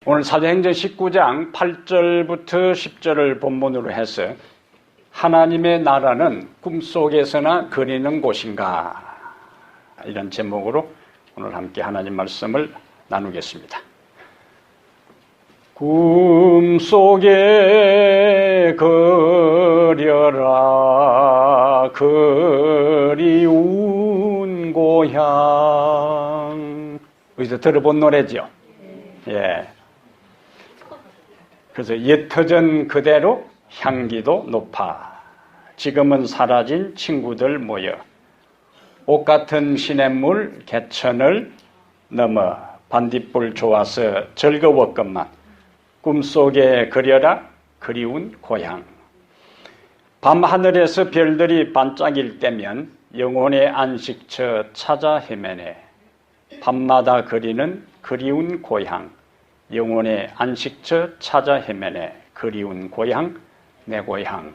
오늘 사도행전 19장 8절부터 10절을 본문으로 해서 하나님의 나라는 꿈속에서나 그리는 곳인가, 이런 제목으로 오늘 함께 하나님 말씀을 나누겠습니다. 꿈속에 그려라 그리운 고향. 어디서 들어본 노래죠? 예. 그래서 옅어진 그대로 향기도 높아 지금은 사라진 친구들 모여 옷 같은 시냇물 개천을 넘어 반딧불 좋아서 즐거웠건만 꿈속에 그려라 그리운 고향. 밤하늘에서 별들이 반짝일 때면 영혼의 안식처 찾아 헤매네. 밤마다 그리는 그리운 고향, 영혼의 안식처 찾아 헤매네. 그리운 고향, 내 고향.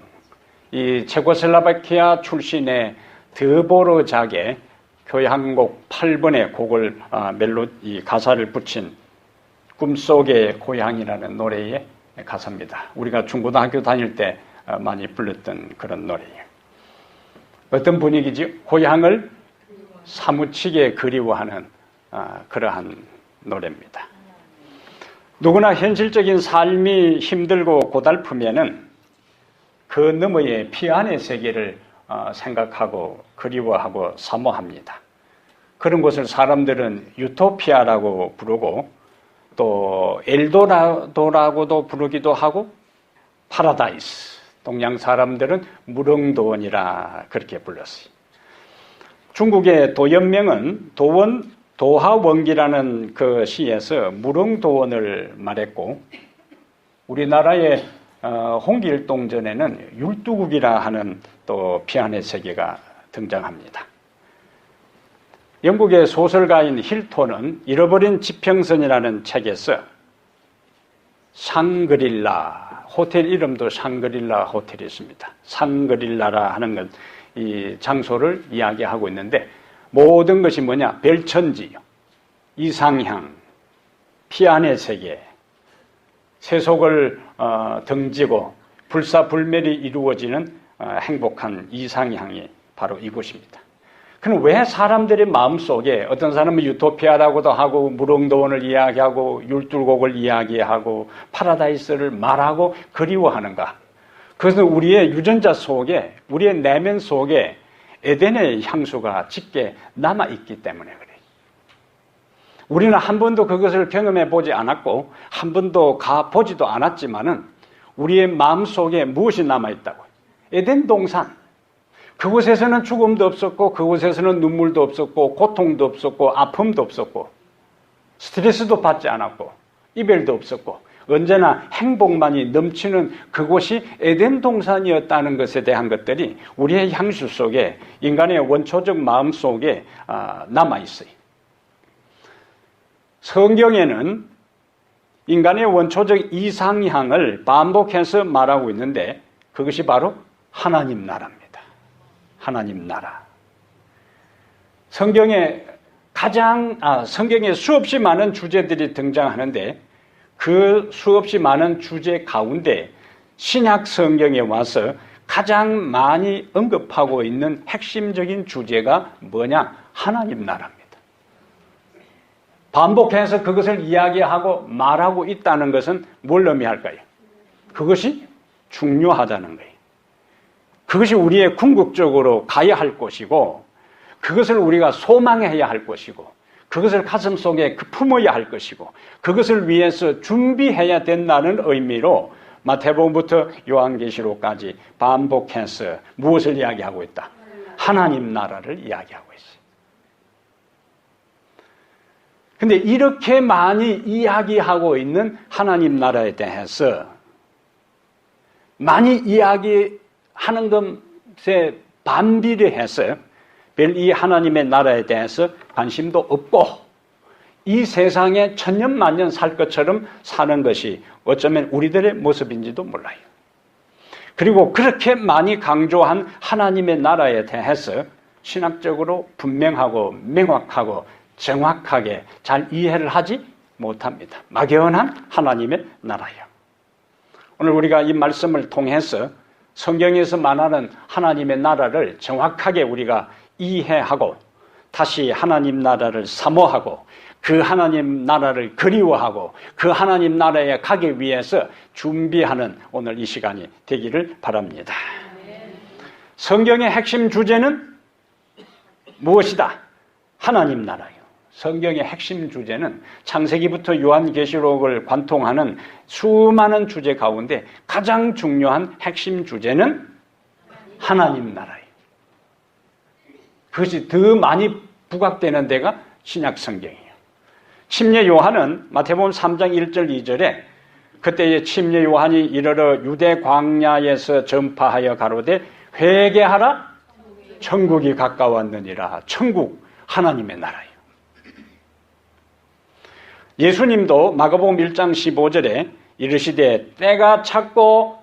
이 체코슬라바키아 출신의 드보르작의 교향곡 8번의 곡을 이 가사를 붙인 꿈속의 고향이라는 노래의 가사입니다. 우리가 중고등학교 다닐 때 많이 불렀던 그런 노래예요. 어떤 분위기지? 고향을 사무치게 그리워하는 그러한 노래입니다. 누구나 현실적인 삶이 힘들고 고달프면은 그 너머의 피안의 세계를 생각하고 그리워하고 사모합니다. 그런 곳을 사람들은 유토피아라고 부르고 또 엘도라도라고도 부르기도 하고 파라다이스, 동양 사람들은 무릉도원이라 그렇게 불렀어요. 중국의 도연명은 도하원기라는 그 시에서 무릉도원을 말했고, 우리나라의 홍길동전에는 율두국이라 하는 또 피안의 세계가 등장합니다. 영국의 소설가인 힐톤은 잃어버린 지평선이라는 책에서 샹그릴라, 호텔 이름도 샹그릴라 호텔이 있습니다. 샹그릴라라 하는 건 이 장소를 이야기하고 있는데, 모든 것이 뭐냐? 별천지, 이상향, 피안의 세계, 세속을 등지고 불사불멸이 이루어지는 행복한 이상향이 바로 이곳입니다. 그럼 왜 사람들의 마음속에, 어떤 사람은 유토피아라고도 하고 무릉도원을 이야기하고 율두곡을 이야기하고 파라다이스를 말하고 그리워하는가? 그것은 우리의 유전자 속에, 우리의 내면 속에 에덴의 향수가 짙게 남아있기 때문에 그래요. 우리는 한 번도 그것을 경험해 보지 않았고 한 번도 가보지도 않았지만은 우리의 마음속에 무엇이 남아있다고요? 에덴 동산. 그곳에서는 죽음도 없었고 그곳에서는 눈물도 없었고 고통도 없었고 아픔도 없었고 스트레스도 받지 않았고 이별도 없었고 언제나 행복만이 넘치는 그곳이 에덴 동산이었다는 것에 대한 것들이 우리의 향수 속에, 인간의 원초적 마음 속에 남아있어요. 성경에는 인간의 원초적 이상향을 반복해서 말하고 있는데 그것이 바로 하나님 나라입니다. 하나님 나라. 성경에 수없이 많은 주제들이 등장하는데 그 수없이 많은 주제 가운데 신약 성경에 와서 가장 많이 언급하고 있는 핵심적인 주제가 뭐냐? 하나님 나라입니다. 반복해서 그것을 이야기하고 말하고 있다는 것은 뭘 의미할까요? 그것이 중요하다는 거예요. 그것이 우리의 궁극적으로 가야 할 곳이고 그것을 우리가 소망해야 할 것이고 그것을 가슴속에 품어야 할 것이고 그것을 위해서 준비해야 된다는 의미로 마태복음부터 요한계시록까지 반복해서 무엇을 이야기하고 있다? 하나님 나라를 이야기하고 있어요. 근데 이렇게 많이 이야기하고 있는 하나님 나라에 대해서 많이 이야기하는 것에 반비례해서 별 이 하나님의 나라에 대해서 관심도 없고 이 세상에 천년만년 살 것처럼 사는 것이 어쩌면 우리들의 모습인지도 몰라요. 그리고 그렇게 많이 강조한 하나님의 나라에 대해서 신학적으로 분명하고 명확하고 정확하게 잘 이해를 하지 못합니다. 막연한 하나님의 나라요. 오늘 우리가 이 말씀을 통해서 성경에서 말하는 하나님의 나라를 정확하게 우리가 이해하고 다시 하나님 나라를 사모하고 그 하나님 나라를 그리워하고 그 하나님 나라에 가기 위해서 준비하는 오늘 이 시간이 되기를 바랍니다. 성경의 핵심 주제는 무엇이다? 하나님 나라요. 성경의 핵심 주제는 창세기부터 요한계시록을 관통하는 수많은 주제 가운데 가장 중요한 핵심 주제는 하나님 나라예요. 그것이 더 많이 부각되는 데가 신약 성경이에요. 침례 요한은 마태복음 3장 1절 2절에 그때의 침례 요한이 이르러 유대 광야에서 전파하여 가로되 회개하라 천국이 가까웠느니라. 천국 하나님의 나라예요. 예수님도 마가복음 1장 15절에 이르시되 때가 찼고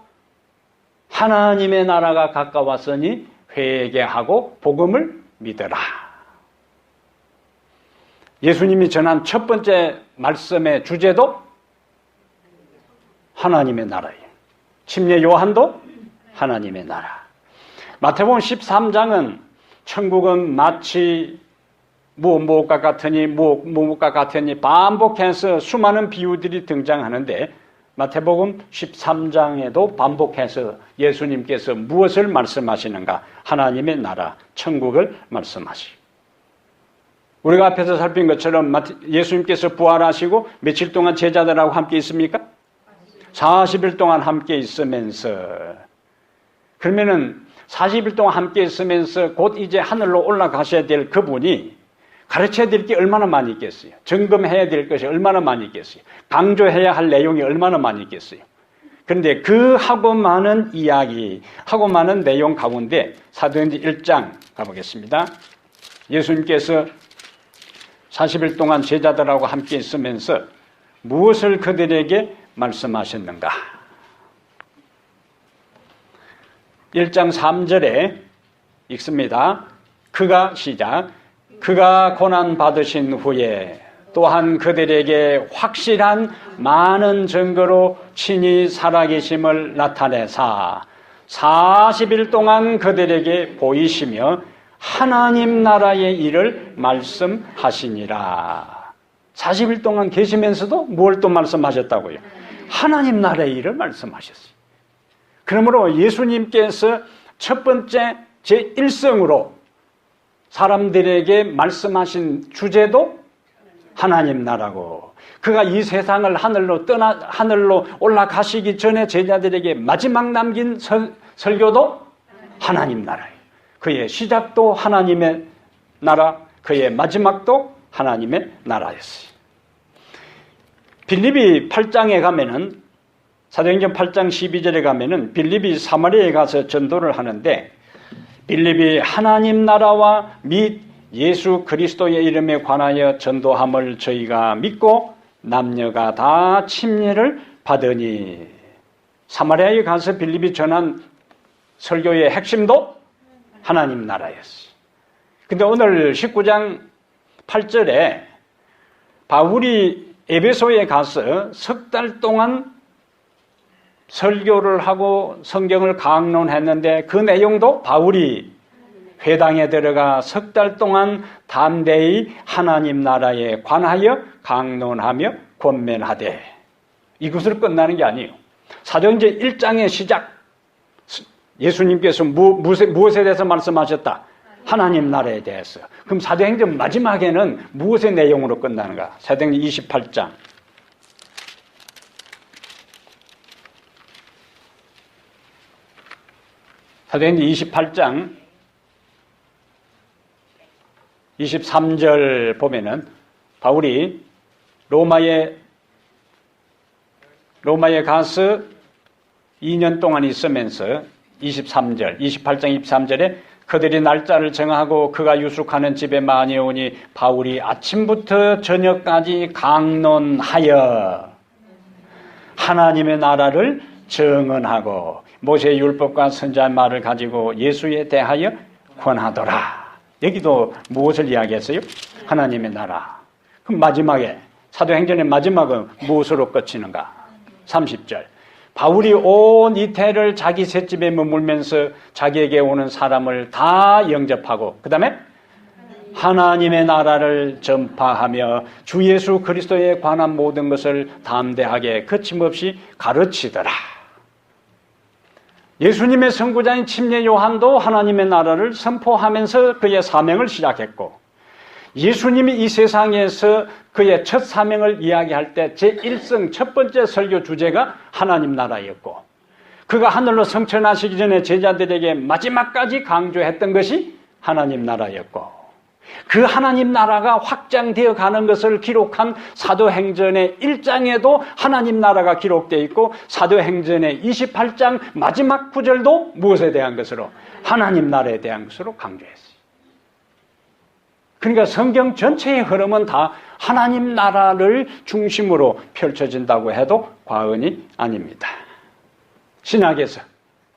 하나님의 나라가 가까웠으니 회개하고 복음을 믿어라. 예수님이 전한 첫 번째 말씀의 주제도 하나님의 나라예요. 침례 요한도 하나님의 나라. 마태복음 13장은 천국은 마치 무엇과 같으니 무엇과 같으니 반복해서 수많은 비유들이 등장하는데 마태복음 13장에도 반복해서 예수님께서 무엇을 말씀하시는가? 하나님의 나라, 천국을 말씀하시고 우리가 앞에서 살핀 것처럼 예수님께서 부활하시고 며칠 동안 제자들하고 함께 있습니까? 40일 동안 함께 있으면서 그러면은 40일 동안 함께 있으면서 곧 이제 하늘로 올라가셔야 될 그분이 가르쳐야 될 게 얼마나 많이 있겠어요? 점검해야 될 것이 얼마나 많이 있겠어요? 강조해야 할 내용이 얼마나 많이 있겠어요? 그런데 그 하고 많은 이야기, 하고 많은 내용 가운데 사도행전 1장 가보겠습니다. 예수님께서 40일 동안 제자들하고 함께 있으면서 무엇을 그들에게 말씀하셨는가? 1장 3절에 읽습니다. 그가 고난받으신 후에 또한 그들에게 확실한 많은 증거로 친히 살아계심을 나타내사 40일 동안 그들에게 보이시며 하나님 나라의 일을 말씀하시니라. 40일 동안 계시면서도 뭘 또 말씀하셨다고요? 하나님 나라의 일을 말씀하셨어요. 그러므로 예수님께서 첫 번째 제1성으로 사람들에게 말씀하신 주제도 하나님 나라고 그가 이 세상을 하늘로 올라가시기 전에 제자들에게 마지막 남긴 설교도 하나님 나라예요. 그의 시작도 하나님의 나라, 그의 마지막도 하나님의 나라였어요. 빌립이 8장에 가면은 사도행전 8장 12절에 가면은 빌립이 사마리아에 가서 전도를 하는데 빌립이 하나님 나라와 및 예수 그리스도의 이름에 관하여 전도함을 저희가 믿고 남녀가 다 침례를 받으니 사마리아에 가서 빌립이 전한 설교의 핵심도 하나님 나라였어요. 근데 오늘 19장 8절에 바울이 에베소에 가서 석 달 동안 설교를 하고 성경을 강론했는데 그 내용도 바울이 회당에 들어가 석 달 동안 담대히 하나님 나라에 관하여 강론하며 권면하되 이것으로 끝나는 게 아니에요. 사도행전 1장의 시작 예수님께서 무엇에 대해서 말씀하셨다? 하나님 나라에 대해서. 그럼 사도행전 마지막에는 무엇의 내용으로 끝나는가? 사도행전 28장 사도행전 28장 23절 보면은 바울이 로마에 가서 2년 동안 있으면서 28장 23절에 그들이 날짜를 정하고 그가 유숙하는 집에 많이 오니 바울이 아침부터 저녁까지 강론하여 하나님의 나라를 증언하고 모세의 율법과 선지자의 말을 가지고 예수에 대하여 권하더라. 여기도 무엇을 이야기했어요? 하나님의 나라. 그럼 마지막에 사도행전의 마지막은 무엇으로 끝이는가? 30절. 바울이 온 이태를 자기 셋집에 머물면서 자기에게 오는 사람을 다 영접하고 그 다음에 하나님의 나라를 전파하며 주 예수 그리스도에 관한 모든 것을 담대하게 거침없이 가르치더라. 예수님의 선구자인 침례 요한도 하나님의 나라를 선포하면서 그의 사명을 시작했고, 예수님이 이 세상에서 그의 첫 사명을 이야기할 때 제1성 첫 번째 설교 주제가 하나님 나라였고, 그가 하늘로 승천하시기 전에 제자들에게 마지막까지 강조했던 것이 하나님 나라였고, 그 하나님 나라가 확장되어 가는 것을 기록한 사도행전의 1장에도 하나님 나라가 기록되어 있고, 사도행전의 28장 마지막 구절도 무엇에 대한 것으로? 하나님 나라에 대한 것으로 강조했어요. 그러니까 성경 전체의 흐름은 다 하나님 나라를 중심으로 펼쳐진다고 해도 과언이 아닙니다. 신약에서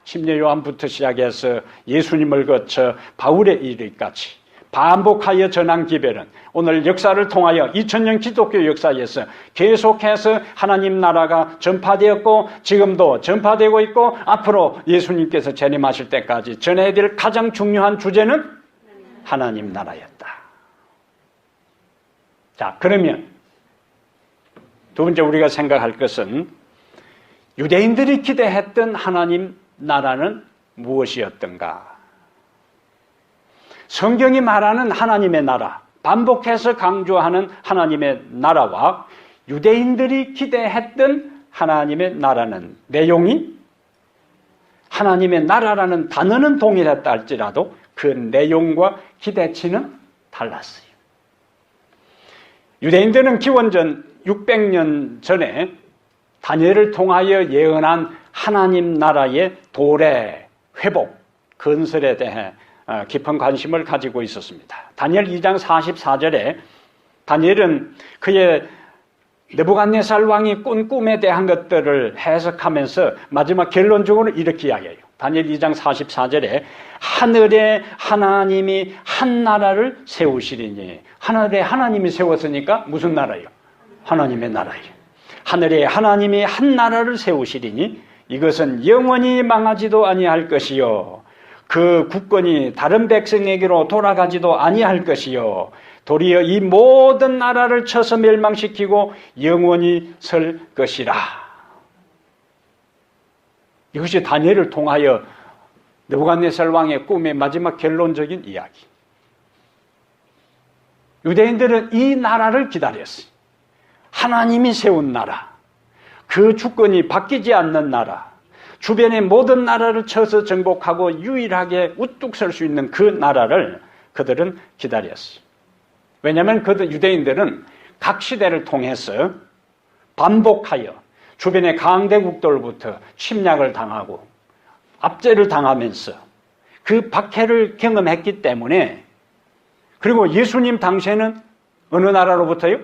침례 요한부터 시작해서 예수님을 거쳐 바울에 이르기까지 반복하여 전한 기별은 오늘 역사를 통하여 2000년 기독교 역사에서 계속해서 하나님 나라가 전파되었고, 지금도 전파되고 있고, 앞으로 예수님께서 재림하실 때까지 전해야 될 가장 중요한 주제는 하나님 나라였다. 자, 그러면 두 번째 우리가 생각할 것은 유대인들이 기대했던 하나님 나라는 무엇이었던가? 성경이 말하는 하나님의 나라, 반복해서 강조하는 하나님의 나라와 유대인들이 기대했던 하나님의 나라는 내용이, 하나님의 나라라는 단어는 동일했다 할지라도 그 내용과 기대치는 달랐어요. 유대인들은 기원전 600년 전에 다니엘을 통하여 예언한 하나님 나라의 도래, 회복, 건설에 대해 깊은 관심을 가지고 있었습니다. 다니엘 2장 44절에 다니엘은 그의 느부갓네살 왕이 꾼 꿈에 대한 것들을 해석하면서 마지막 결론적으로 이렇게 이야기해요. 다니엘 2장 44절에 하늘에 하나님이 한 나라를 세우시리니, 하늘에 하나님이 세웠으니까 무슨 나라예요? 하나님의 나라예요. 하늘에 하나님이 한 나라를 세우시리니 이것은 영원히 망하지도 아니할 것이요, 그 국권이 다른 백성에게로 돌아가지도 아니할 것이요, 도리어 이 모든 나라를 쳐서 멸망시키고 영원히 설 것이라. 이것이 다니엘을 통하여 느부갓네살 왕의 꿈의 마지막 결론적인 이야기. 유대인들은 이 나라를 기다렸어요. 하나님이 세운 나라, 그 주권이 바뀌지 않는 나라, 주변의 모든 나라를 쳐서 정복하고 유일하게 우뚝 설 수 있는 그 나라를 그들은 기다렸어요. 왜냐하면 유대인들은 각 시대를 통해서 반복하여 주변의 강대국들로부터 침략을 당하고 압제를 당하면서 그 박해를 경험했기 때문에, 그리고 예수님 당시에는 어느 나라로부터요?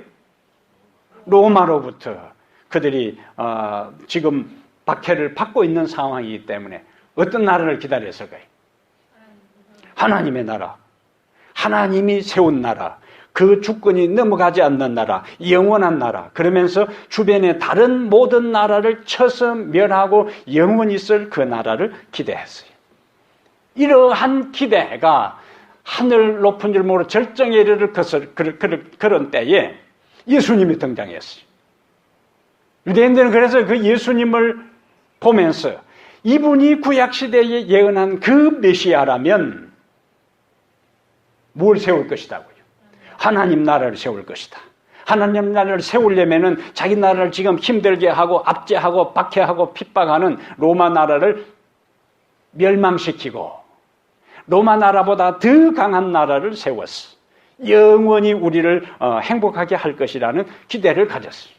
로마로부터 그들이 지금 박해를 받고 있는 상황이기 때문에 어떤 나라를 기다렸을까요? 하나님의 나라, 하나님이 세운 나라, 그 주권이 넘어가지 않는 나라, 영원한 나라, 그러면서 주변의 다른 모든 나라를 쳐서 멸하고 영원히 쓸 그 나라를 기대했어요. 이러한 기대가 하늘 높은 줄 모르고 절정에 이르를 그런 때에 예수님이 등장했어요. 유대인들은 그래서 그 예수님을 보면서 이분이 구약시대에 예언한 그 메시아라면 뭘 세울 것이다고요? 하나님 나라를 세울 것이다. 하나님 나라를 세우려면은 자기 나라를 지금 힘들게 하고 압제하고 박해하고 핍박하는 로마 나라를 멸망시키고 로마 나라보다 더 강한 나라를 세웠어. 영원히 우리를 행복하게 할 것이라는 기대를 가졌어요.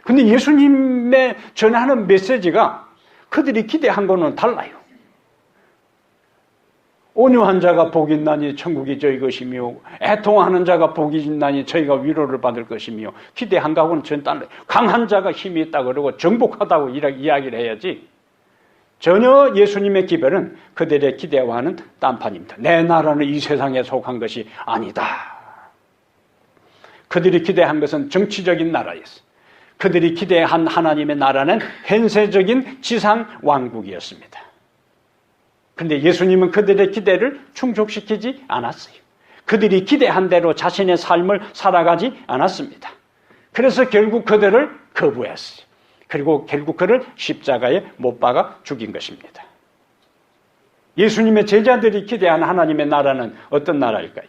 근데 예수님의 전하는 메시지가 그들이 기대한 거는 달라요. 온유한 자가 복이 있나니 천국이 저희 것이며, 애통하는 자가 복이 있나니 저희가 위로를 받을 것이며, 기대한 거하고는 전 달라요. 강한 자가 힘이 있다 그러고 정복하다고 이야기를 해야지, 전혀 예수님의 기별은 그들의 기대와는 딴판입니다. 내 나라는 이 세상에 속한 것이 아니다. 그들이 기대한 것은 정치적인 나라였어요. 그들이 기대한 하나님의 나라는 현세적인 지상 왕국이었습니다. 그런데 예수님은 그들의 기대를 충족시키지 않았어요. 그들이 기대한 대로 자신의 삶을 살아가지 않았습니다. 그래서 결국 그들을 거부했어요. 그리고 결국 그를 십자가에 못 박아 죽인 것입니다. 예수님의 제자들이 기대한 하나님의 나라는 어떤 나라일까요?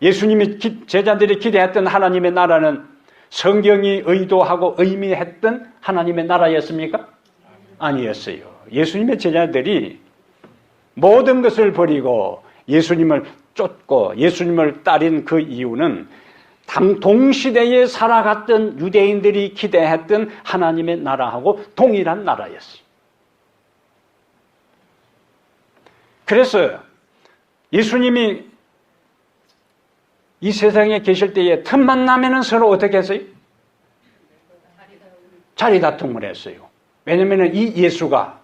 예수님의 제자들이 기대했던 하나님의 나라는 성경이 의도하고 의미했던 하나님의 나라였습니까? 아니었어요. 예수님의 제자들이 모든 것을 버리고 예수님을 쫓고 예수님을 따른 그 이유는 동시대에 살아갔던 유대인들이 기대했던 하나님의 나라하고 동일한 나라였어요. 그래서 예수님이 이 세상에 계실 때에 틈만 나면은 서로 어떻게 했어요? 자리다툼을 했어요. 왜냐하면 이 예수가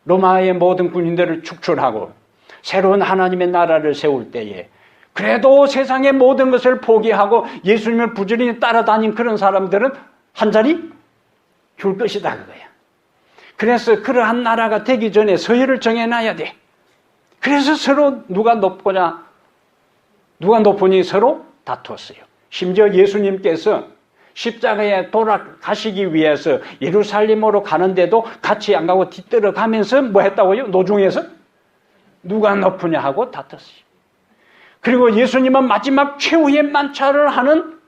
로마의 모든 군인들을 축출하고 새로운 하나님의 나라를 세울 때에 그래도 세상의 모든 것을 포기하고 예수님을 부지런히 따라다닌 그런 사람들은 한 자리 줄 것이다 그거야. 그래서 그러한 나라가 되기 전에 서열을 정해놔야 돼. 그래서 서로 누가 높으니 서로 다투었어요. 심지어 예수님께서 십자가에 돌아가시기 위해서 예루살렘으로 가는데도 같이 안 가고 뒤뜰어 가면서 뭐 했다고요? 노중에서 누가 높으냐 하고 다퉜어요. 그리고 예수님은 마지막 최후의 만찬을 하는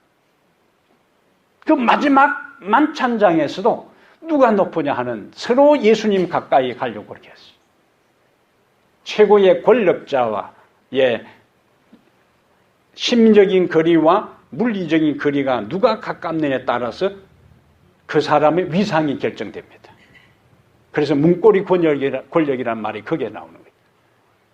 그 마지막 만찬장에서도 누가 높으냐 하는 서로 예수님 가까이 가려고 그렇게 했어요. 최고의 권력자와의 심적인 거리와 물리적인 거리가 누가 가깝느냐에 따라서 그 사람의 위상이 결정됩니다. 그래서 문고리 권력이란 말이 거기에 나오는 거예요.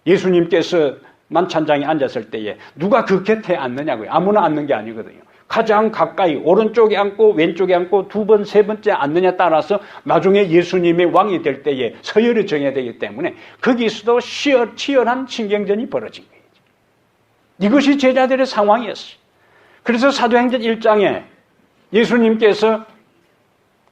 예수님께서 만찬장에 앉았을 때에 누가 그 곁에 앉느냐고요. 아무나 앉는 게 아니거든요. 가장 가까이 오른쪽에 앉고 왼쪽에 앉고 두 번, 세 번째 앉느냐에 따라서 나중에 예수님의 왕이 될 때에 서열을 정해야 되기 때문에 거기서도 치열한 신경전이 벌어진 거예요. 이것이 제자들의 상황이었어요. 그래서 사도행전 1장에 예수님께서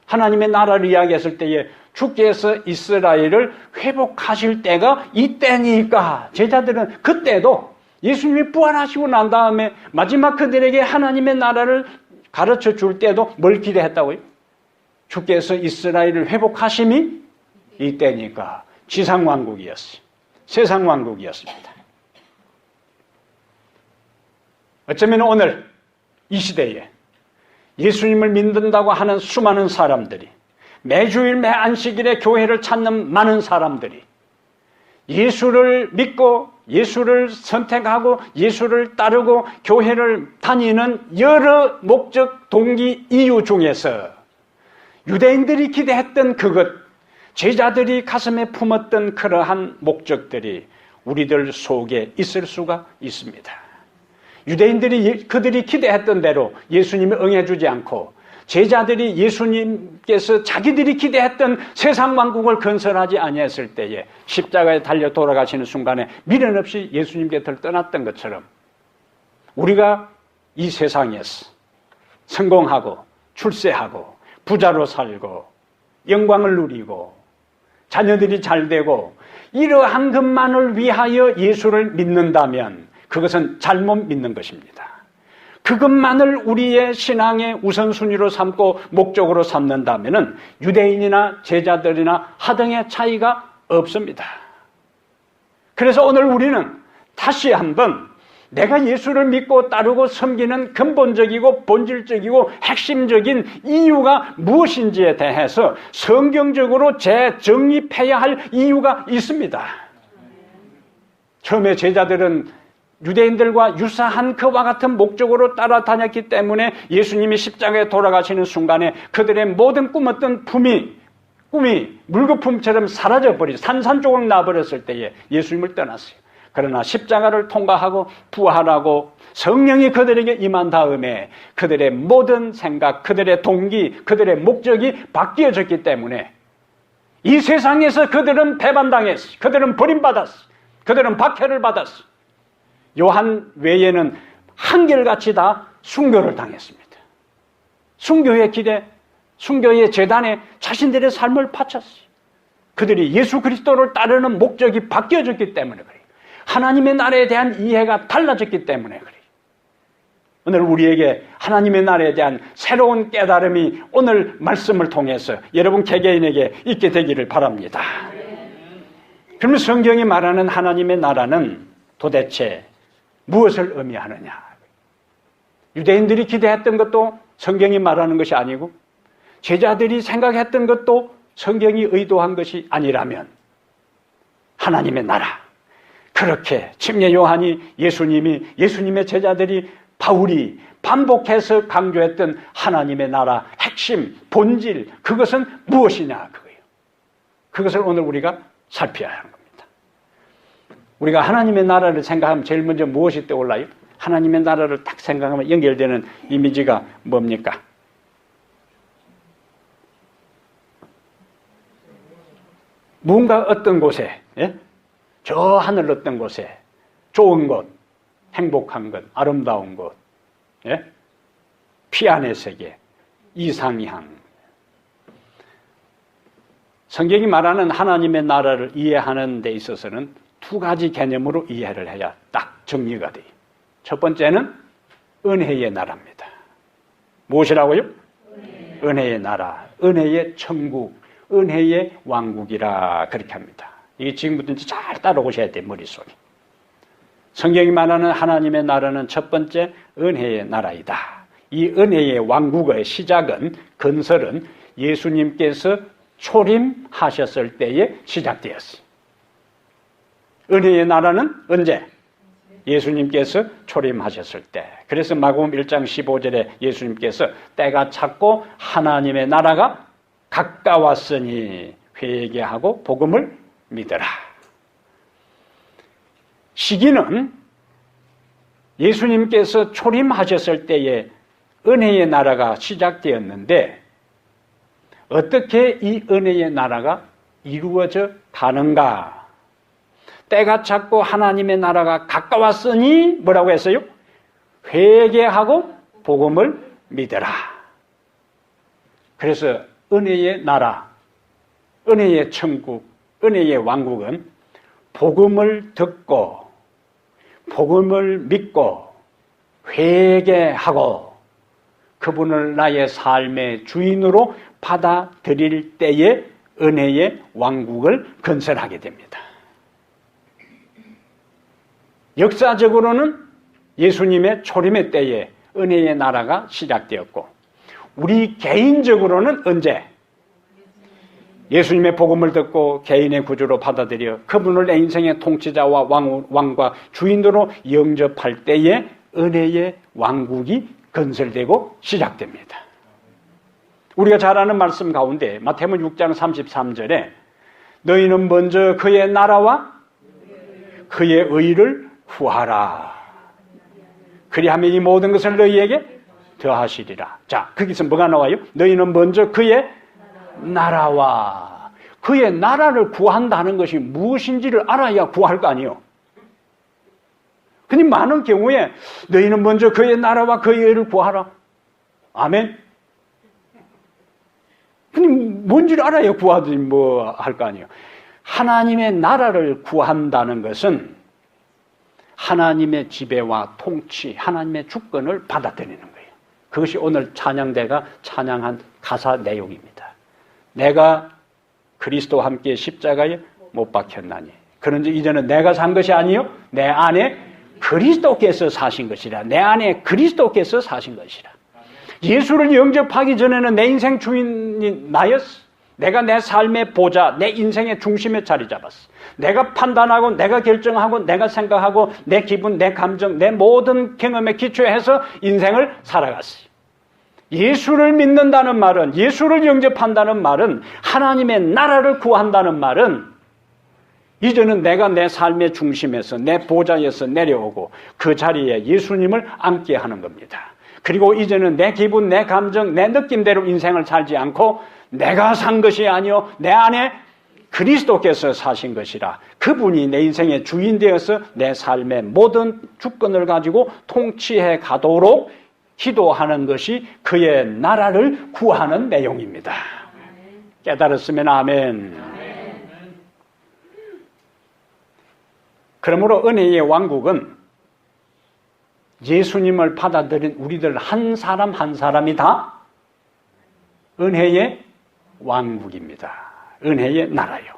하나님의 나라를 이야기했을 때에 주께서 이스라엘을 회복하실 때가 이때니까 제자들은 그때도 예수님이 부활하시고 난 다음에 마지막 그들에게 하나님의 나라를 가르쳐 줄 때도 뭘 기대했다고요? 주께서 이스라엘을 회복하심이 이때니까 지상왕국이었어요. 세상왕국이었습니다. 어쩌면 오늘 이 시대에 예수님을 믿는다고 하는 수많은 사람들이 매주일 매 안식일에 교회를 찾는 많은 사람들이 예수를 믿고 예수를 선택하고 예수를 따르고 교회를 다니는 여러 목적, 동기, 이유 중에서 유대인들이 기대했던 그것, 제자들이 가슴에 품었던 그러한 목적들이 우리들 속에 있을 수가 있습니다. 유대인들이 그들이 기대했던 대로 예수님을 응해주지 않고 제자들이 예수님께서 자기들이 기대했던 세상 왕국을 건설하지 아니했을 때에 십자가에 달려 돌아가시는 순간에 미련 없이 예수님 곁을 떠났던 것처럼 우리가 이 세상에서 성공하고 출세하고 부자로 살고 영광을 누리고 자녀들이 잘 되고 이러한 것만을 위하여 예수를 믿는다면 그것은 잘못 믿는 것입니다. 그것만을 우리의 신앙의 우선순위로 삼고 목적으로 삼는다면 유대인이나 제자들이나 하등의 차이가 없습니다. 그래서 오늘 우리는 다시 한번 내가 예수를 믿고 따르고 섬기는 근본적이고 본질적이고 핵심적인 이유가 무엇인지에 대해서 성경적으로 재정립해야 할 이유가 있습니다. 처음에 제자들은 유대인들과 유사한 그와 같은 목적으로 따라다녔기 때문에 예수님이 십자가에 돌아가시는 순간에 그들의 모든 꿈었던 꿈이 물거품처럼 사라져버리고 산산조각 나버렸을 때에 예수님을 떠났어요. 그러나 십자가를 통과하고 부활하고 성령이 그들에게 임한 다음에 그들의 모든 생각, 그들의 동기, 그들의 목적이 바뀌어졌기 때문에 이 세상에서 그들은 배반당했어요. 그들은 버림받았어요. 그들은 박해를 받았어요. 요한 외에는 한결같이 다 순교를 당했습니다. 순교의 길에, 순교의 재단에 자신들의 삶을 바쳤어요. 그들이 예수 그리스도를 따르는 목적이 바뀌어졌기 때문에 그래요. 하나님의 나라에 대한 이해가 달라졌기 때문에 그래요. 오늘 우리에게 하나님의 나라에 대한 새로운 깨달음이 오늘 말씀을 통해서 여러분 개개인에게 있게 되기를 바랍니다. 그러면 성경이 말하는 하나님의 나라는 도대체 무엇을 의미하느냐? 유대인들이 기대했던 것도 성경이 말하는 것이 아니고 제자들이 생각했던 것도 성경이 의도한 것이 아니라면 하나님의 나라, 그렇게 침례 요한이 예수님의 제자들이 바울이 반복해서 강조했던 하나님의 나라 핵심, 본질, 그것은 무엇이냐 그거예요. 그것을 오늘 우리가 살펴야 하는 겁니다. 우리가 하나님의 나라를 생각하면 제일 먼저 무엇이 떠올라요? 하나님의 나라를 딱 생각하면 연결되는 이미지가 뭡니까? 뭔가 어떤 곳에, 저 하늘 어떤 곳에 좋은 곳, 행복한 것, 아름다운 곳, 피안의 세계, 이상향. 성경이 말하는 하나님의 나라를 이해하는 데 있어서는 두 가지 개념으로 이해를 해야 딱 정리가 돼요. 첫 번째는 은혜의 나라입니다. 무엇이라고요? 은혜의 나라, 은혜의 천국, 은혜의 왕국이라 그렇게 합니다. 이게 지금부터 잘 따라오셔야 돼요, 머릿속에. 성경이 말하는 하나님의 나라는 첫 번째 은혜의 나라이다. 이 은혜의 왕국의 시작은, 건설은 예수님께서 초림하셨을 때에 시작되었어요. 은혜의 나라는 언제? 예수님께서 초림하셨을 때. 그래서 마가복음 1장 15절에 예수님께서 때가 찼고 하나님의 나라가 가까웠으니 회개하고 복음을 믿어라. 시기는 예수님께서 초림하셨을 때에 은혜의 나라가 시작되었는데 어떻게 이 은혜의 나라가 이루어져 가는가? 때가 찼고 하나님의 나라가 가까웠으니 뭐라고 했어요? 회개하고 복음을 믿어라. 그래서 은혜의 나라, 은혜의 천국, 은혜의 왕국은 복음을 듣고 복음을 믿고 회개하고 그분을 나의 삶의 주인으로 받아들일 때에 은혜의 왕국을 건설하게 됩니다. 역사적으로는 예수님의 초림의 때에 은혜의 나라가 시작되었고 우리 개인적으로는 언제? 예수님의 복음을 듣고 개인의 구주로 받아들여 그분을 내 인생의 통치자와 왕과 주인으로 영접할 때에 은혜의 왕국이 건설되고 시작됩니다. 우리가 잘 아는 말씀 가운데 마태복음 6장 33절에 너희는 먼저 그의 나라와 그의 의를 구하라. 그리하면 이 모든 것을 너희에게 더하시리라. 자, 거기서 뭐가 나와요? 너희는 먼저 그의 나라와 그의 나라를 구한다는 것이 무엇인지를 알아야 구할 거 아니에요. 근데 많은 경우에 너희는 먼저 그의 나라와 그의 의를 구하라. 아멘. 근데 뭔지를 알아야 구하든지 뭐 할 거 아니에요. 하나님의 나라를 구한다는 것은 하나님의 지배와 통치, 하나님의 주권을 받아들이는 거예요. 그것이 오늘 찬양대가 찬양한 가사 내용입니다. 내가 그리스도와 함께 십자가에 못 박혔나니 그런즉 이제는 내가 산 것이 아니요 내 안에 그리스도께서 사신 것이라. 내 안에 그리스도께서 사신 것이라. 예수를 영접하기 전에는 내 인생 주인이 나였어. 내가 내 삶의 보좌, 내 인생의 중심에 자리 잡았어. 내가 판단하고 내가 결정하고 내가 생각하고 내 기분, 내 감정, 내 모든 경험에 기초해서 인생을 살아갔어요. 예수를 믿는다는 말은, 예수를 영접한다는 말은, 하나님의 나라를 구한다는 말은 이제는 내가 내 삶의 중심에서 내 보좌에서 내려오고 그 자리에 예수님을 앉게 하는 겁니다. 그리고 이제는 내 기분, 내 감정, 내 느낌대로 인생을 살지 않고 내가 산 것이 아니요 내 안에 그리스도께서 사신 것이라. 그분이 내 인생의 주인 되어서 내 삶의 모든 주권을 가지고 통치해 가도록 기도하는 것이 그의 나라를 구하는 내용입니다. 깨달았으면 아멘. 그러므로 은혜의 왕국은 예수님을 받아들인 우리들 한 사람 한 사람이 다 은혜의 왕국입니다. 은혜의 나라요.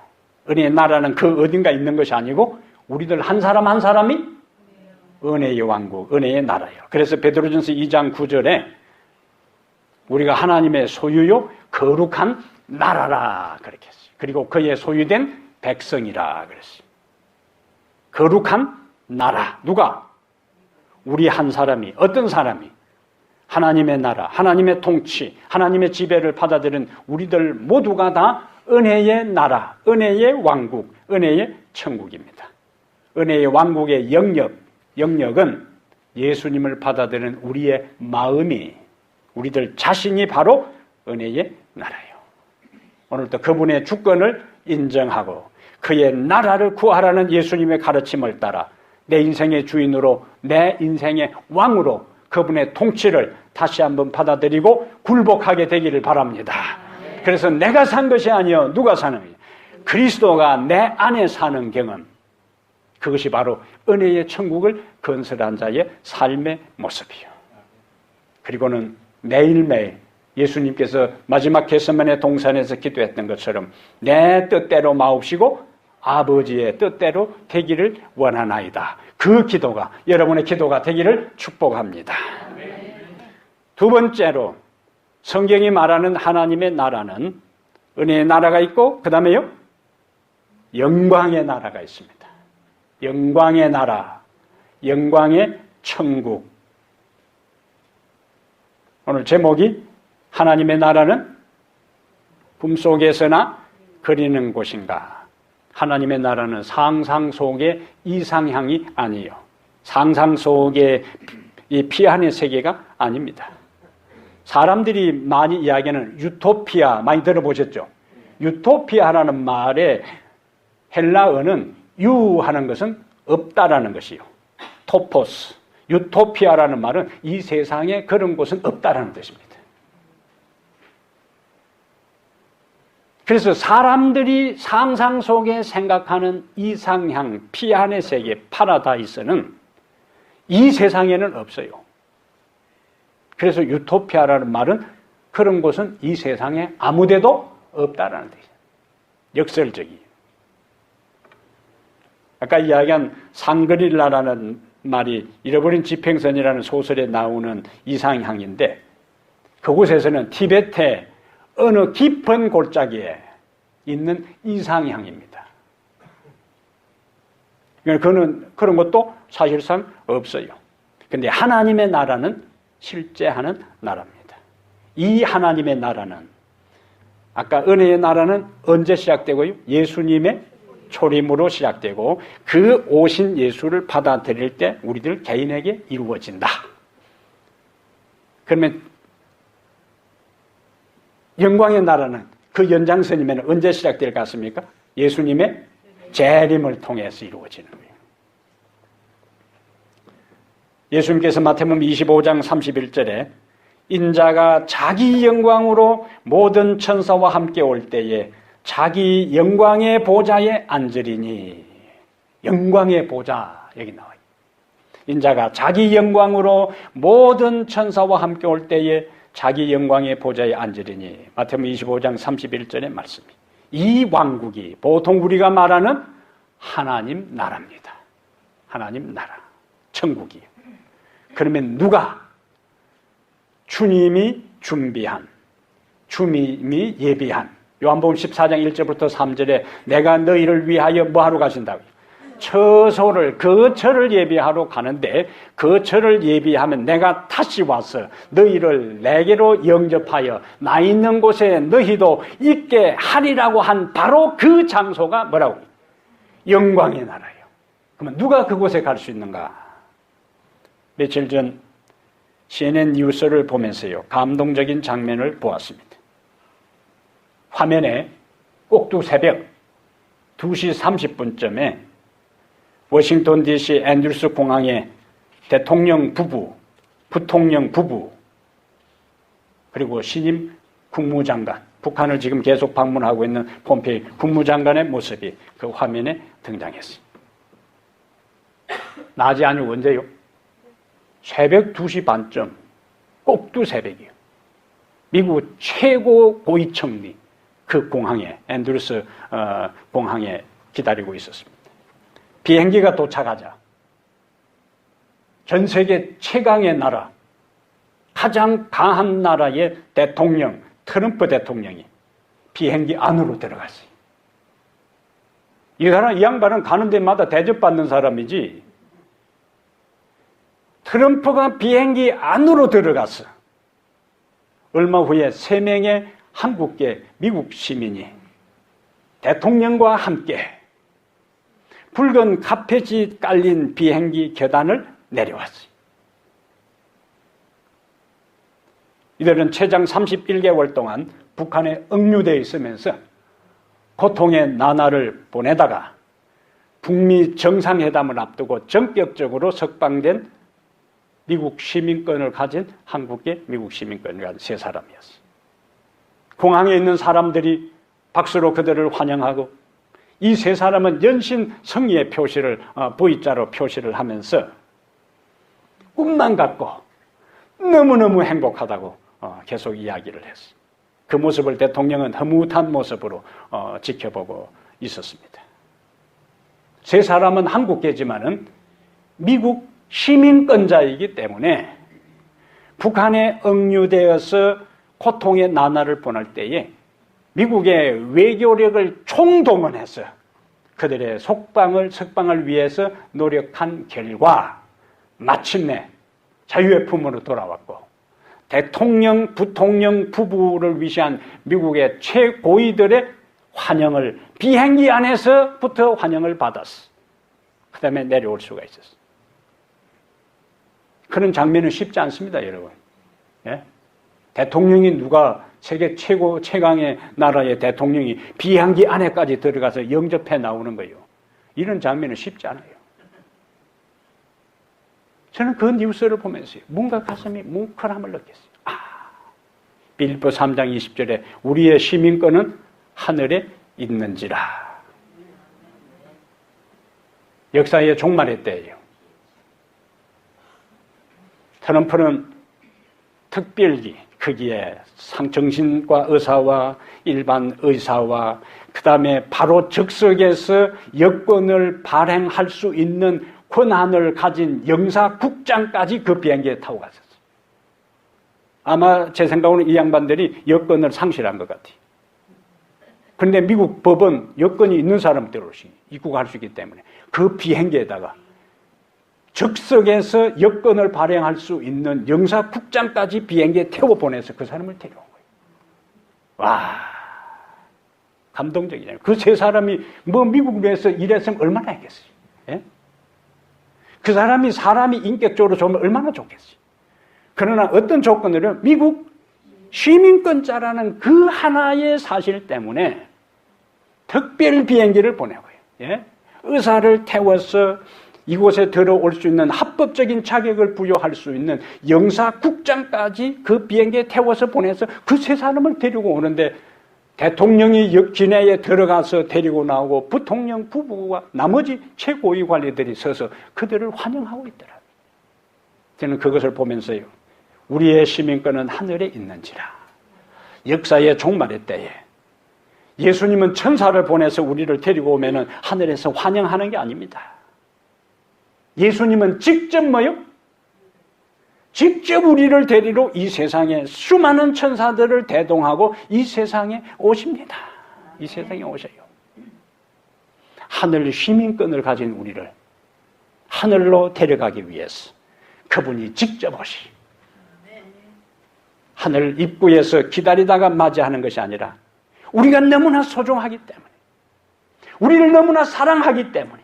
은혜의 나라는 그 어딘가 있는 것이 아니고 우리들 한 사람 한 사람이 은혜의 왕국, 은혜의 나라요. 그래서 베드로전서 2장 9절에 우리가 하나님의 소유요 거룩한 나라라 그렇게 했어요. 그리고 그의 소유된 백성이라 그랬어요. 거룩한 나라. 누가? 우리 한 사람이, 어떤 사람이 하나님의 나라, 하나님의 통치, 하나님의 지배를 받아들인 우리들 모두가 다 은혜의 나라, 은혜의 왕국, 은혜의 천국입니다. 은혜의 왕국의 영역은 예수님을 받아들인 우리의 마음이, 우리들 자신이 바로 은혜의 나라예요. 오늘도 그분의 주권을 인정하고 그의 나라를 구하라는 예수님의 가르침을 따라 내 인생의 주인으로, 내 인생의 왕으로 그분의 통치를 다시 한번 받아들이고 굴복하게 되기를 바랍니다. 그래서 내가 산 것이 아니요 누가 사는 거예요? 그리스도가 내 안에 사는 경험. 그것이 바로 은혜의 천국을 건설한 자의 삶의 모습이요. 그리고는 매일매일 예수님께서 마지막 겟세마네 동산에서 기도했던 것처럼 내 뜻대로 마옵시고 아버지의 뜻대로 되기를 원하나이다. 그 기도가 여러분의 기도가 되기를 축복합니다. 두 번째로 성경이 말하는 하나님의 나라는 은혜의 나라가 있고 그 다음에요 영광의 나라가 있습니다. 영광의 나라, 영광의 천국. 오늘 제목이 하나님의 나라는 꿈속에서나 그리는 곳인가? 하나님의 나라는 상상 속의 이상향이 아니에요. 상상 속의 이 피안의 세계가 아닙니다. 사람들이 많이 이야기하는 유토피아 많이 들어보셨죠? 유토피아라는 말의 헬라어는 유하는 것은 없다라는 것이요. 토포스. 유토피아라는 말은 이 세상에 그런 곳은 없다라는 뜻입니다. 그래서 사람들이 상상 속에 생각하는 이상향, 피안의 세계, 파라다이스는 이 세상에는 없어요. 그래서 유토피아라는 말은 그런 곳은 이 세상에 아무데도 없다라는 뜻이에요. 역설적이에요. 아까 이야기한 상그릴라라는 말이 잃어버린 지평선이라는 소설에 나오는 이상향인데 그곳에서는 티베트의 어느 깊은 골짜기에 있는 이상향입니다. 그런 것도 사실상 없어요. 그런데 하나님의 나라는 실제 하는 나라입니다. 이 하나님의 나라는 아까 은혜의 나라는 언제 시작되고요? 예수님의 초림으로 시작되고 그 오신 예수를 받아들일 때 우리들 개인에게 이루어진다. 그러면 영광의 나라는 그 연장선이면 언제 시작될 것 같습니까? 예수님의 재림을 통해서 이루어지는 거예요. 예수님께서 마태복음 25장 31절에 인자가 자기 영광으로 모든 천사와 함께 올 때에 자기 영광의 보좌에 앉으리니 영광의 보좌 여기 나와요. 인자가 자기 영광으로 모든 천사와 함께 올 때에 자기 영광의 보좌에 앉으리니 마태복음 25장 31절의 말씀이 이 왕국이 보통 우리가 말하는 하나님 나라입니다. 하나님 나라, 천국이에요. 그러면 누가? 주님이 준비한, 주님이 예비한 요한복음 14장 1절부터 3절에 내가 너희를 위하여 뭐하러 가신다고요? 처소를, 그 처를 예비하러 가는데 그 처를 예비하면 내가 다시 와서 너희를 내게로 영접하여 나 있는 곳에 너희도 있게 하리라고 한 바로 그 장소가 뭐라고? 영광의 나라예요. 그러면 누가 그곳에 갈 수 있는가? 며칠 전 CNN 뉴스를 보면서요 감동적인 장면을 보았습니다. 화면에 꼭두 새벽 2시 30분쯤에 워싱턴 DC 앤드루스 공항에 대통령 부부 부통령 부부, 그리고 신임 국무장관, 북한을 지금 계속 방문하고 있는 폼페이 국무장관의 모습이 그 화면에 등장했어요. 낮이 아니고 언제요? 새벽 2시 반쯤, 꼭두 새벽이요. 미국 최고 고위청리 그 공항에, 앤드루스 공항에 기다리고 있었습니다. 비행기가 도착하자 전 세계 최강의 나라, 가장 강한 나라의 대통령, 트럼프 대통령이 비행기 안으로 들어갔어요. 이 양반은 가는 데마다 대접받는 사람이지, 트럼프가 비행기 안으로 들어갔어. 얼마 후에 3명의 한국계 미국 시민이 대통령과 함께 붉은 카펫이 깔린 비행기 계단을 내려왔어요. 이들은 최장 31개월 동안 북한에 억류되어 있으면서 고통의 나날을 보내다가 북미 정상회담을 앞두고 전격적으로 석방된 미국 시민권을 가진 한국계 미국 시민권을 가진 3사람이었어요. 공항에 있는 사람들이 박수로 그들을 환영하고 이 3사람은 연신 성의의 표시를 V자로 표시를 하면서 꿈만 같고 너무너무 행복하다고 계속 이야기를 했어요. 그 모습을 대통령은 흐뭇한 모습으로 지켜보고 있었습니다. 3사람은 한국계지만은 미국 시민권자이기 때문에 북한에 억류되어서 고통의 나날을 보낼 때에 미국의 외교력을 총동원해서 그들의 석방을 위해서 노력한 결과 마침내 자유의 품으로 돌아왔고 대통령, 부통령 부부를 위시한 미국의 최고위들의 환영을 비행기 안에서부터 환영을 받았어. 그 다음에 내려올 수가 있었어. 그런 장면은 쉽지 않습니다, 여러분. 예? 대통령이 누가 세계 최강의 나라의 대통령이 비행기 안에까지 들어가서 영접해 나오는 거예요. 이런 장면은 쉽지 않아요. 저는 그 뉴스를 보면서 뭔가 가슴이 뭉클함을 느꼈어요. 빌립보 3장 20절에 우리의 시민권은 하늘에 있는지라. 역사의 종말의 때예요. 트럼프는 특별기, 거기에 정신과 의사와 일반 의사와 그 다음에 바로 즉석에서 여권을 발행할 수 있는 권한을 가진 영사국장까지 그 비행기에 타고 갔었어요. 아마 제 생각으로는 이 양반들이 여권을 상실한 것 같아요. 그런데 미국 법은 여권이 있는 사람들로 입국할 수 있기 때문에 그 비행기에다가 즉석에서 여권을 발행할 수 있는 영사국장까지 비행기에 태워보내서 그 사람을 데려온 거예요. 와, 감동적이잖아요. 그 3사람이 미국 내에서 일했으면 얼마나 했겠어요. 예? 그 사람이 인격적으로 좋으면 얼마나 좋겠어요. 그러나 어떤 조건으로 미국 시민권자라는 그 하나의 사실 때문에 특별 비행기를 보내고요. 예? 의사를 태워서 이곳에 들어올 수 있는 합법적인 자격을 부여할 수 있는 영사국장까지 그 비행기에 태워서 보내서 그 3사람을 데리고 오는데 대통령이 기내에 들어가서 데리고 나오고 부통령 부부와 나머지 최고위 관리들이 서서 그들을 환영하고 있더라. 저는 그것을 보면서요. 우리의 시민권은 하늘에 있는지라. 역사의 종말의 때에 예수님은 천사를 보내서 우리를 데리고 오면은 하늘에서 환영하는 게 아닙니다. 예수님은 직접 직접 우리를 데리러 이 세상에 수많은 천사들을 대동하고 이 세상에 오십니다. 이 세상에 오셔요. 하늘 시민권을 가진 우리를 하늘로 데려가기 위해서 그분이 직접 오시. 하늘 입구에서 기다리다가 맞이하는 것이 아니라 우리가 너무나 소중하기 때문에, 우리를 너무나 사랑하기 때문에,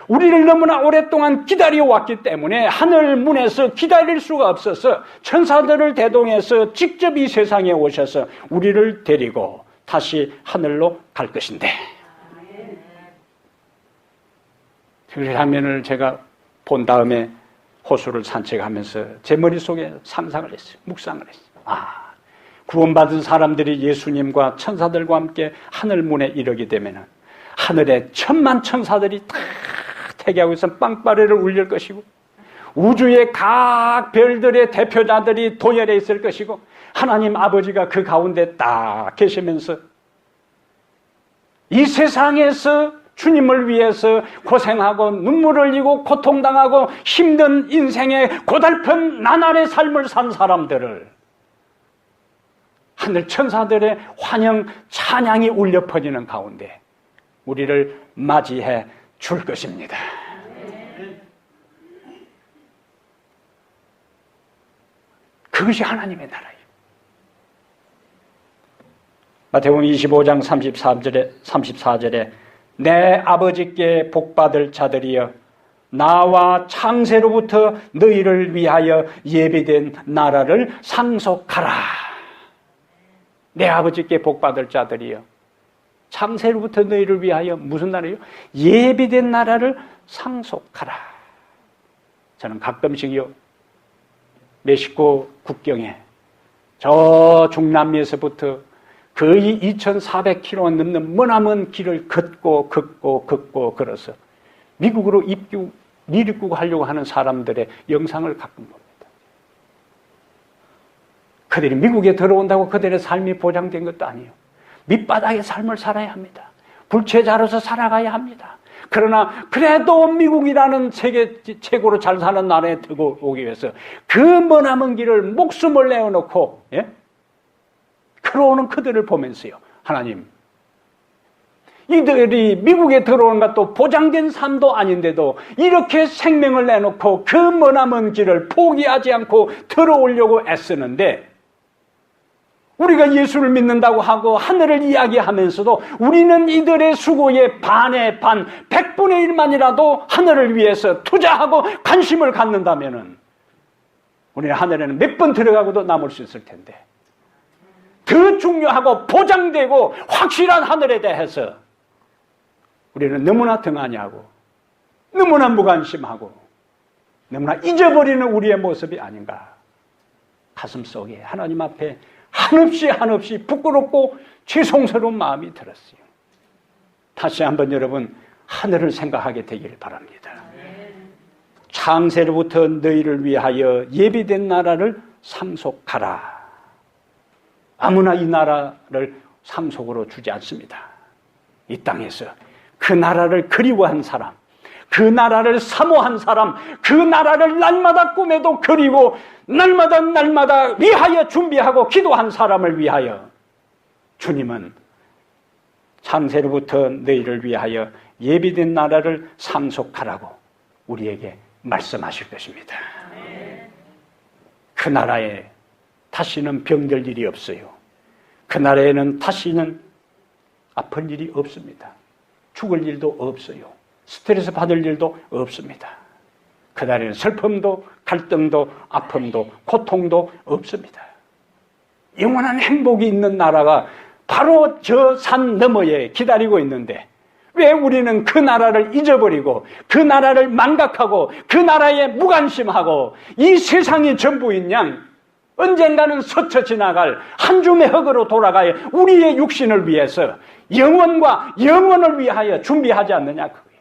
우리를 너무나 오랫동안 기다려왔기 때문에 하늘 문에서 기다릴 수가 없어서 천사들을 대동해서 직접 이 세상에 오셔서 우리를 데리고 다시 하늘로 갈 것인데, 그 화면을 제가 본 다음에 호수를 산책하면서 제 머릿속에 상상을 했어요. 묵상을 했어요. 구원받은 사람들이 예수님과 천사들과 함께 하늘문에 이르게 되면 하늘에 천만 천사들이 다 대기하고 있으면 빵빠레를 울릴 것이고 우주의 각 별들의 대표자들이 도열해 있을 것이고 하나님 아버지가 그 가운데 딱 계시면서 이 세상에서 주님을 위해서 고생하고 눈물을 흘리고 고통당하고 힘든 인생의 고달픈 나날의 삶을 산 사람들을 하늘 천사들의 환영 찬양이 울려 퍼지는 가운데 우리를 맞이해 줄 것입니다. 그것이 하나님의 나라예요. 마태복음 25장 34절에 내 아버지께 복받을 자들이여 나와 창세로부터 너희를 위하여 예비된 나라를 상속하라. 내 아버지께 복받을 자들이여 창세로부터 너희를 위하여 무슨 나라요? 예비된 나라를 상속하라. 저는 가끔씩요 멕시코 국경에 저 중남미에서부터 거의 2,400km 넘는 머나먼 길을 걷고 걸어서 미국으로 미입국하려고 하는 사람들의 영상을 가끔 봅니다. 그들이 미국에 들어온다고 그들의 삶이 보장된 것도 아니에요. 밑바닥의 삶을 살아야 합니다. 불체자로서 살아가야 합니다. 그러나 그래도 미국이라는 세계 최고로 잘 사는 나라에 들어오기 위해서 그 머나먼 길을 목숨을 내어놓고 걸어오는 그들을 보면서요. 하나님, 이들이 미국에 들어오는 것도 보장된 삶도 아닌데도 이렇게 생명을 내놓고 그 머나먼 길을 포기하지 않고 들어오려고 애쓰는데 우리가 예수를 믿는다고 하고 하늘을 이야기하면서도 우리는 이들의 수고의 반의 반, 100분의 1만이라도 하늘을 위해서 투자하고 관심을 갖는다면 우리는 하늘에는 몇 번 들어가고도 남을 수 있을 텐데 더 중요하고 보장되고 확실한 하늘에 대해서 우리는 너무나 등한히하고 너무나 무관심하고 너무나 잊어버리는 우리의 모습이 아닌가. 가슴속에 하나님 앞에 한없이 부끄럽고 죄송스러운 마음이 들었어요. 다시 한번 여러분 하늘을 생각하게 되기를 바랍니다. 창세로부터 너희를 위하여 예비된 나라를 상속하라. 아무나 이 나라를 상속으로 주지 않습니다. 이 땅에서 그 나라를 그리워한 사람, 그 나라를 사모한 사람, 그 나라를 날마다 꿈에도 그리고 날마다 위하여 준비하고 기도한 사람을 위하여 주님은 창세로부터 너희를 위하여 예비된 나라를 상속하라고 우리에게 말씀하실 것입니다. 그 나라에 다시는 병들 일이 없어요. 그 나라에는 다시는 아플 일이 없습니다. 죽을 일도 없어요. 스트레스 받을 일도 없습니다. 그 나라에는 슬픔도 갈등도 아픔도 고통도 없습니다. 영원한 행복이 있는 나라가 바로 저 산 너머에 기다리고 있는데 왜 우리는 그 나라를 잊어버리고 그 나라를 망각하고 그 나라에 무관심하고 이 세상이 전부인 양 언젠가는 스쳐 지나갈 한 줌의 흙으로 돌아가야 우리의 육신을 위해서 영원과 영원을 위하여 준비하지 않느냐 그거예요.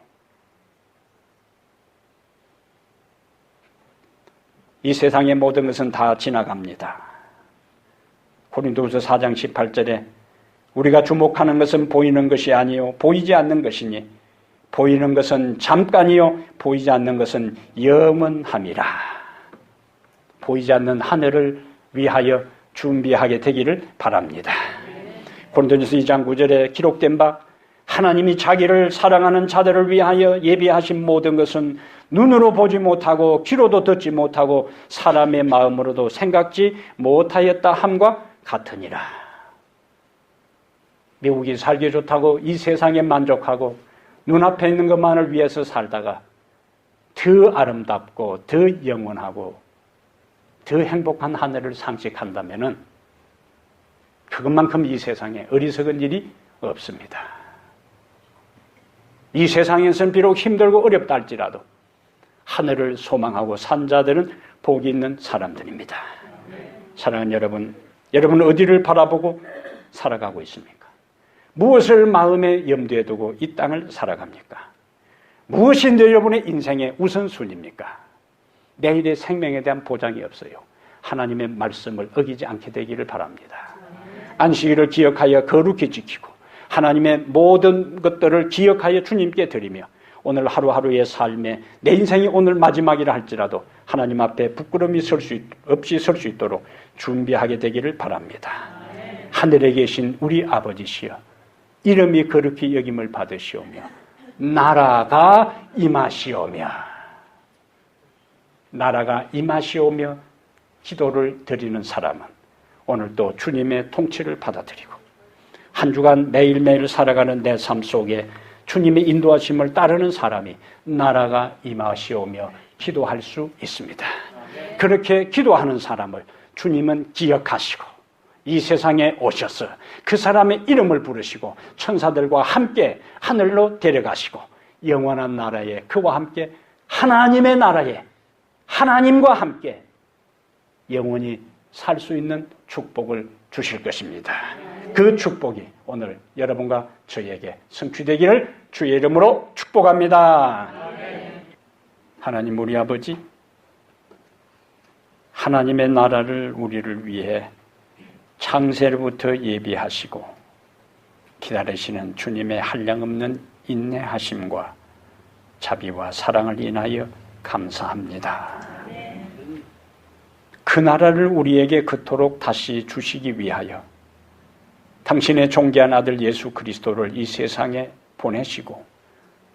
이 세상의 모든 것은 다 지나갑니다. 고린도후서 4장 18절에 우리가 주목하는 것은 보이는 것이 아니요 보이지 않는 것이니 보이는 것은 잠깐이요 보이지 않는 것은 영원함이라. 보이지 않는 하늘을 위하여 준비하게 되기를 바랍니다. 고린도전서 2장 9절에 기록된 바 하나님이 자기를 사랑하는 자들을 위하여 예비하신 모든 것은 눈으로 보지 못하고 귀로도 듣지 못하고 사람의 마음으로도 생각지 못하였다 함과 같으니라. 미국이 살기 좋다고 이 세상에 만족하고 눈앞에 있는 것만을 위해서 살다가 더 아름답고 더 영원하고 더 행복한 하늘을 상식한다면 그것만큼 이 세상에 어리석은 일이 없습니다. 이 세상에서는 비록 힘들고 어렵다 할지라도 하늘을 소망하고 산 자들은 복이 있는 사람들입니다. 사랑하는 여러분, 여러분은 어디를 바라보고 살아가고 있습니까? 무엇을 마음에 염두에 두고 이 땅을 살아갑니까? 무엇이 여러분의 인생의 우선순위입니까? 내일의 생명에 대한 보장이 없어요. 하나님의 말씀을 어기지 않게 되기를 바랍니다. 안식일을 기억하여 거룩히 지키고 하나님의 모든 것들을 기억하여 주님께 드리며 오늘 하루하루의 삶에 내 인생이 오늘 마지막이라 할지라도 하나님 앞에 부끄러움이 없이 설 수 있도록 준비하게 되기를 바랍니다. 하늘에 계신 우리 아버지시여, 이름이 거룩히 여김을 받으시오며 나라가 임하시오며 기도를 드리는 사람은 오늘 또 주님의 통치를 받아들이고 한 주간 매일매일 살아가는 내 삶 속에 주님의 인도하심을 따르는 사람이 나라가 임하시오며 기도할 수 있습니다. 그렇게 기도하는 사람을 주님은 기억하시고 이 세상에 오셔서 그 사람의 이름을 부르시고 천사들과 함께 하늘로 데려가시고 영원한 나라에 그와 함께 하나님의 나라에 하나님과 함께 영원히 살 수 있는 축복을 주실 것입니다. 그 축복이 오늘 여러분과 저에게 성취되기를 주의 이름으로 축복합니다. 하나님 우리 아버지, 하나님의 나라를 우리를 위해 창세로부터 예비하시고 기다리시는 주님의 한량없는 인내하심과 자비와 사랑을 인하여 감사합니다. 그 나라를 우리에게 그토록 다시 주시기 위하여 당신의 존귀한 아들 예수 그리스도를 이 세상에 보내시고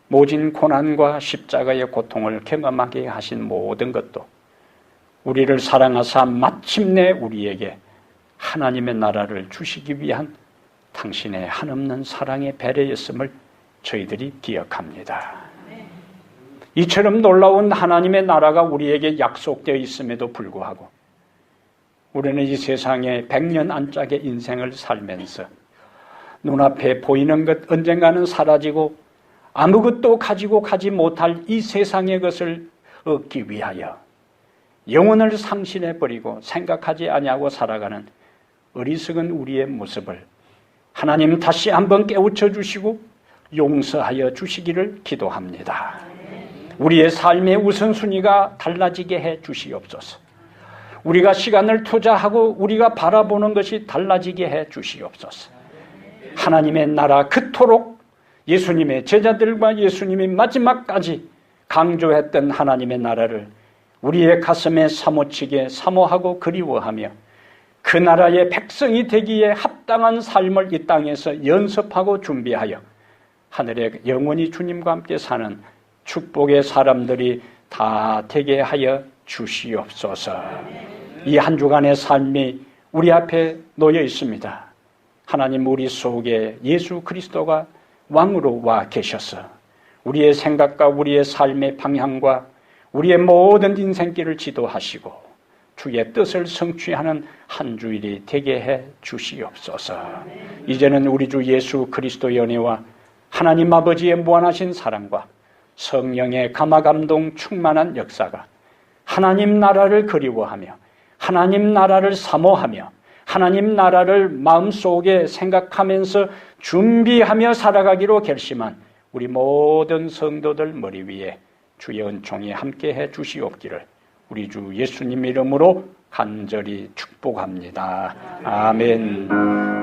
모진 고난과 십자가의 고통을 경험하게 하신 모든 것도 우리를 사랑하사 마침내 우리에게 하나님의 나라를 주시기 위한 당신의 한없는 사랑의 배려였음을 저희들이 기억합니다. 이처럼 놀라운 하나님의 나라가 우리에게 약속되어 있음에도 불구하고 우리는 이 세상에 100년 안짝의 인생을 살면서 눈앞에 보이는 것 언젠가는 사라지고 아무것도 가지고 가지 못할 이 세상의 것을 얻기 위하여 영혼을 상실해버리고 생각하지 아니하고 살아가는 어리석은 우리의 모습을 하나님 다시 한번 깨우쳐 주시고 용서하여 주시기를 기도합니다. 우리의 삶의 우선순위가 달라지게 해 주시옵소서. 우리가 시간을 투자하고 우리가 바라보는 것이 달라지게 해 주시옵소서. 하나님의 나라 그토록 예수님의 제자들과 예수님이 마지막까지 강조했던 하나님의 나라를 우리의 가슴에 사모치게 사모하고 그리워하며 그 나라의 백성이 되기에 합당한 삶을 이 땅에서 연습하고 준비하여 하늘에 영원히 주님과 함께 사는 축복의 사람들이 다 되게 하여 주시옵소서. 이 한 주간의 삶이 우리 앞에 놓여 있습니다. 하나님 우리 속에 예수 그리스도가 왕으로 와 계셔서 우리의 생각과 우리의 삶의 방향과 우리의 모든 인생길을 지도하시고 주의 뜻을 성취하는 한 주일이 되게 해 주시옵소서. 이제는 우리 주 예수 그리스도의 은혜와 하나님 아버지의 무한하신 사랑과 성령의 감화감동 충만한 역사가 하나님 나라를 그리워하며 하나님 나라를 사모하며 하나님 나라를 마음속에 생각하면서 준비하며 살아가기로 결심한 우리 모든 성도들 머리 위에 주의 은총이 함께해 주시옵기를 우리 주 예수님 이름으로 간절히 축복합니다. 아멘.